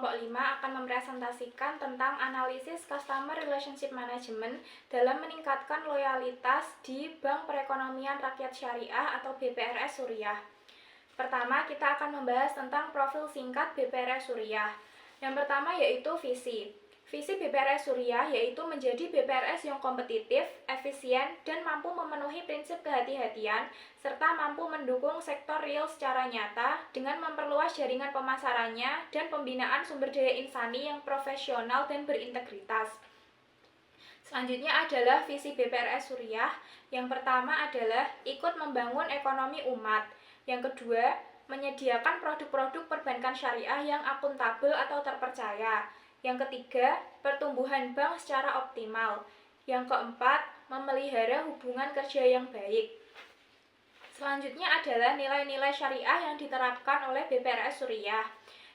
kelompok 5 akan mempresentasikan tentang analisis Customer Relationship Management dalam meningkatkan loyalitas di Bank Perekonomian Rakyat Syariah atau BPRS Suriah. Pertama, kita akan membahas tentang profil singkat BPRS Suriah. Yang pertama yaitu visi. Visi BPRS Suriah yaitu menjadi BPRS yang kompetitif, efisien, dan mampu memenuhi prinsip kehati-hatian, serta mampu mendukung sektor real secara nyata dengan memperluas jaringan pemasarannya dan pembinaan sumber daya insani yang profesional dan berintegritas. Selanjutnya adalah visi BPRS Suriah. Yang pertama adalah ikut membangun ekonomi umat. Yang kedua, menyediakan produk-produk perbankan syariah yang akuntabel atau terpercaya. Yang ketiga, pertumbuhan bank secara optimal. Yang keempat, memelihara hubungan kerja yang baik. Selanjutnya adalah nilai-nilai syariah yang diterapkan oleh BPRS Suriah.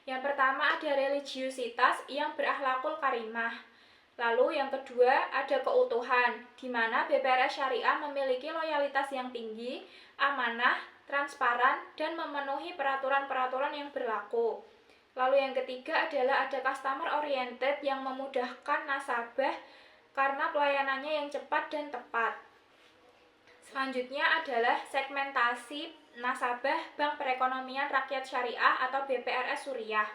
Yang pertama ada religiusitas yang berakhlakul karimah. Lalu yang kedua ada keutuhan, di mana BPRS Syariah memiliki loyalitas yang tinggi, amanah, transparan, dan memenuhi peraturan-peraturan yang berlaku. Lalu yang ketiga adalah ada customer oriented yang memudahkan nasabah karena pelayanannya yang cepat dan tepat. Selanjutnya adalah segmentasi nasabah Bank Perekonomian Rakyat Syariah atau BPRS Suriah.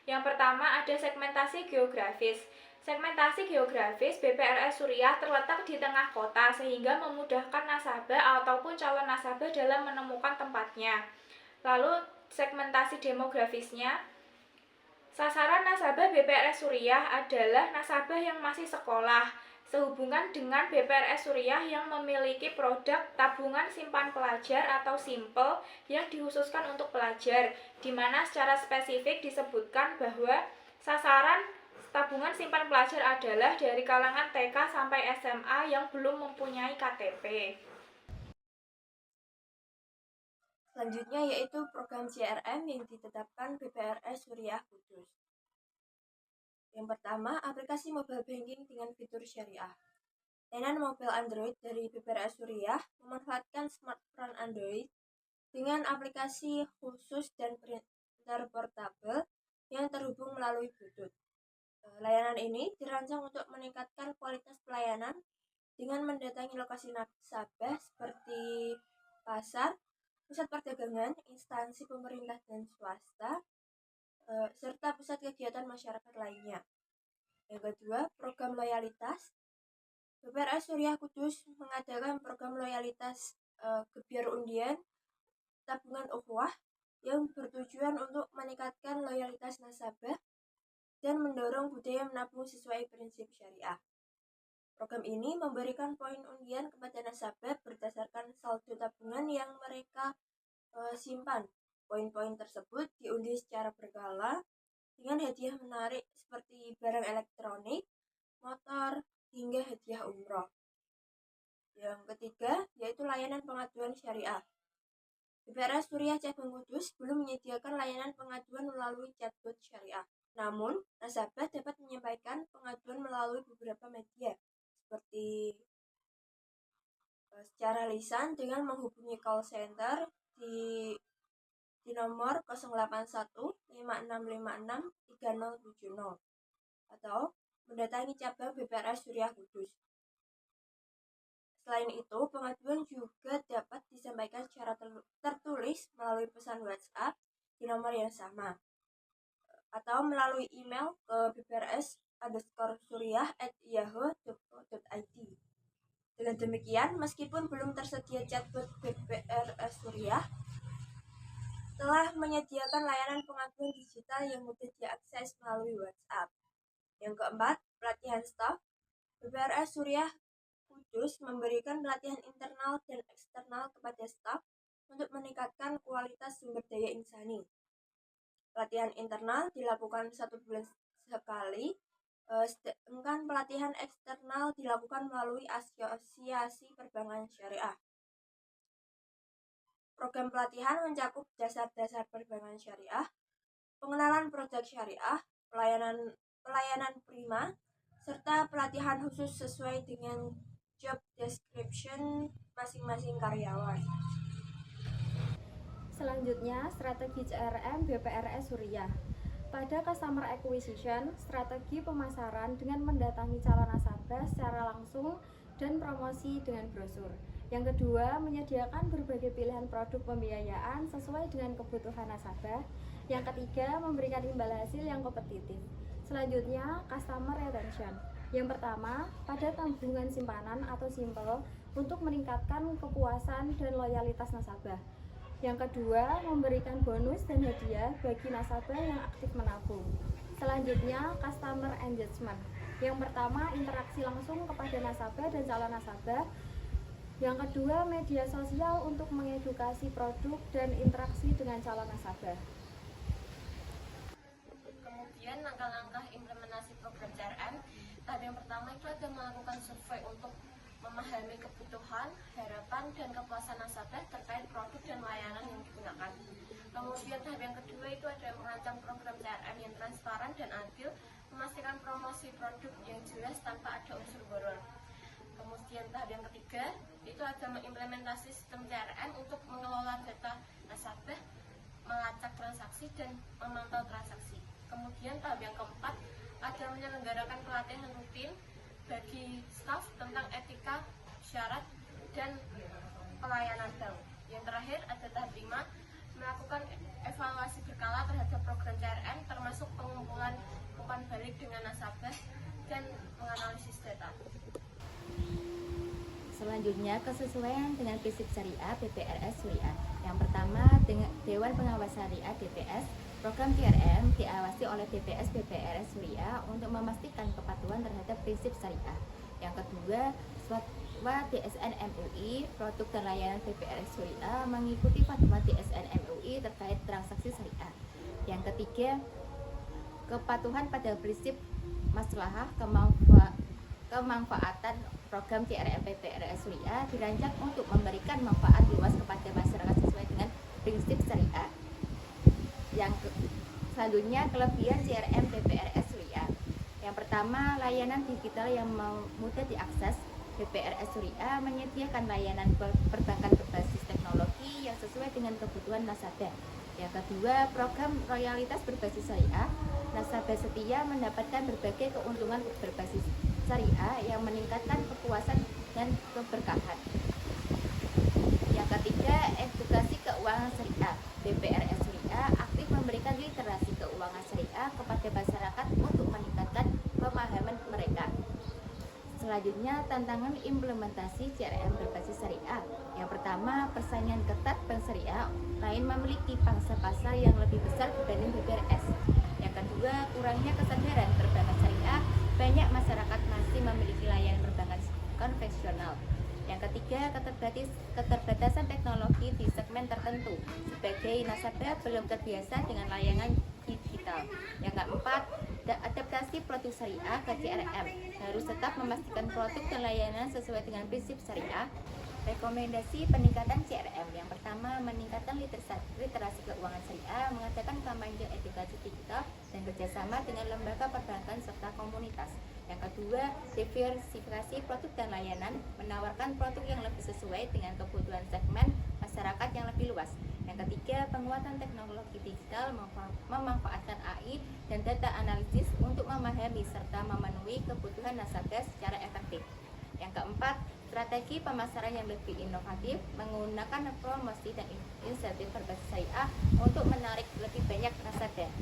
Yang pertama ada segmentasi geografis. Segmentasi geografis BPRS Suriah terletak di tengah kota sehingga memudahkan nasabah ataupun calon nasabah dalam menemukan tempatnya. Lalu segmentasi demografisnya, sasaran nasabah BPRS Suriah adalah nasabah yang masih sekolah, sehubungan dengan BPRS Suriah yang memiliki produk tabungan simpan pelajar atau SIMPE yang dikhususkan untuk pelajar, di mana secara spesifik disebutkan bahwa sasaran tabungan simpan pelajar adalah dari kalangan TK sampai SMA yang belum mempunyai KTP. Selanjutnya yaitu program CRM yang ditetapkan BPRS Suriah Kudus. Yang pertama, aplikasi mobile banking dengan fitur syariah. Layanan mobile Android dari BPRS Suriah memanfaatkan smartphone Android dengan aplikasi khusus dan printer portable yang terhubung melalui Bluetooth. Layanan ini dirancang untuk meningkatkan kualitas pelayanan dengan mendatangi lokasi nasabah seperti pasar, pusat perdagangan, instansi pemerintah dan swasta, serta pusat kegiatan masyarakat lainnya. Yang kedua, program loyalitas. BPRS Suriah Kudus mengadakan program loyalitas gebyar undian tabungan ukhuwah yang bertujuan untuk meningkatkan loyalitas nasabah dan mendorong budaya menabung sesuai prinsip syariah. Program ini memberikan poin undian kepada nasabah berdasarkan saldo tabungan yang mereka simpan. Poin-poin tersebut diundi secara berkala dengan hadiah menarik seperti barang elektronik, motor, hingga hadiah umroh. Yang ketiga yaitu layanan pengaduan syariah. BPRS Suriah Cabang Kudus belum menyediakan layanan pengaduan melalui chatbot syariah. Namun, nasabah dapat menyampaikan pengaduan melalui beberapa media, seperti secara lisan dengan menghubungi call center di nomor 081 5656 3070 atau mendatangi cabang BPRS Suriah Kudus. Selain itu, pengaduan juga dapat disampaikan secara tertulis melalui pesan WhatsApp di nomor yang sama atau melalui email ke bprs_suriah@yahoo.co.id. Dengan demikian, meskipun belum tersedia chatbot BPRS Suriah, telah menyediakan layanan pengaduan digital yang mudah diakses melalui WhatsApp. Yang keempat, pelatihan staf. BPRS Suriah Kudus memberikan pelatihan internal dan eksternal kepada staf untuk meningkatkan kualitas sumber daya insani. Pelatihan internal dilakukan 1 bulan sekali, sedangkan pelatihan eksternal dilakukan melalui Asosiasi Perbankan Syariah. Program pelatihan mencakup dasar-dasar perbankan syariah, pengenalan produk syariah, pelayanan prima, serta pelatihan khusus sesuai dengan job description masing-masing karyawan. Selanjutnya, strategi CRM BPRS Suriah. Pada customer acquisition, strategi pemasaran dengan mendatangi calon nasabah secara langsung dan promosi dengan brosur. Yang kedua, menyediakan berbagai pilihan produk pembiayaan sesuai dengan kebutuhan nasabah. Yang ketiga, memberikan imbal hasil yang kompetitif. Selanjutnya, customer retention. Yang pertama, pada tabungan simpanan atau simple untuk meningkatkan kepuasan dan loyalitas nasabah. Yang kedua, memberikan bonus dan hadiah bagi nasabah yang aktif menabung. Selanjutnya, customer engagement. Yang pertama, interaksi langsung kepada nasabah dan calon nasabah. Yang kedua, media sosial untuk mengedukasi produk dan interaksi dengan calon nasabah. Kemudian langkah-langkah implementasi program CRM. Tahap yang pertama itu ada melakukan survei untuk memahami kebutuhan, harapan, dan kepuasan nasabah terkait produk dan layanan yang digunakan. Kemudian tahap yang kedua itu ada merancang program CRM yang transparan dan adil, memastikan promosi produk yang jelas tanpa ada unsur borong. Kemudian tahap yang ketiga itu ada mengimplementasi sistem CRM untuk mengelola data nasabah, melacak transaksi, dan memantau transaksi. Kemudian tahap yang keempat ada menyelenggarakan pelatihan rutin bagi staf tentang etika, syarat, dan pelayanan bank. Yang terakhir ada tahap 5, melakukan evaluasi berkala terhadap program CRM termasuk pengumpulan umpan balik dengan nasabah dan menganalisis data. Selanjutnya, kesesuaian dengan prinsip syariah BPRS Syariah. Yang pertama, dengan Dewan Pengawas Syariah DPS, program CRM diawasi oleh DPS BPRS Syariah untuk memastikan kepatuhan terhadap prinsip syariah. Yang kedua, fatwa DSN MUI, produk dan layanan BPRS Syariah mengikuti fatwa DSN MUI terkait transaksi syariah. Yang ketiga, kepatuhan pada prinsip maslahah kemanfaatan program CRM BPRS Syariah dirancang untuk memberikan manfaat luas kepada masyarakat sesuai dengan prinsip syariah. Selanjutnya, kelebihan CRM BPRS Syariah. Yang pertama, layanan digital yang mudah diakses. BPRS Syariah menyediakan layanan perbankan berbasis teknologi yang sesuai dengan kebutuhan nasabah. Yang kedua, program royalitas berbasis syariah. Nasabah setia mendapatkan berbagai keuntungan berbasis syariah yang meningkatkan kepuasan dan keberkahan. Yang ketiga, edukasi keuangan syariah. BPRS Syariah aktif memberikan literasi keuangan syariah kepada masyarakat untuk meningkatkan pemahaman mereka. Selanjutnya, tantangan implementasi CRM berbasis syariah. Yang pertama, persaingan ketat bank syariah lain memiliki pangsa pasar yang lebih besar dibanding BPRS. Yang kedua, kurangnya kesadaran perbankan syariah. Banyak masyarakat masih memiliki layanan perbankan konvensional. Yang ketiga, keterbatasan teknologi di segmen tertentu. Sebagai nasabah belum terbiasa dengan layanan digital. Yang keempat, adaptasi produk syariah ke CRM. Harus tetap memastikan produk dan layanan sesuai dengan prinsip syariah. Rekomendasi peningkatan CRM. Yang pertama, meningkatkan literasi keuangan syariah, mengadakan kampanye edukasi digital, dan kerjasama dengan lembaga perbankan serta komunitas. Yang kedua, diversifikasi produk dan layanan, menawarkan produk yang lebih sesuai dengan kebutuhan segmen masyarakat yang lebih luas. Yang ketiga, penguatan teknologi digital, memanfaatkan AI dan data analisis untuk memahami serta memenuhi kebutuhan nasabah secara efektif. Yang keempat, strategi pemasaran yang lebih inovatif, menggunakan promosi dan insentif berbasis syariah untuk menarik lebih banyak nasabah.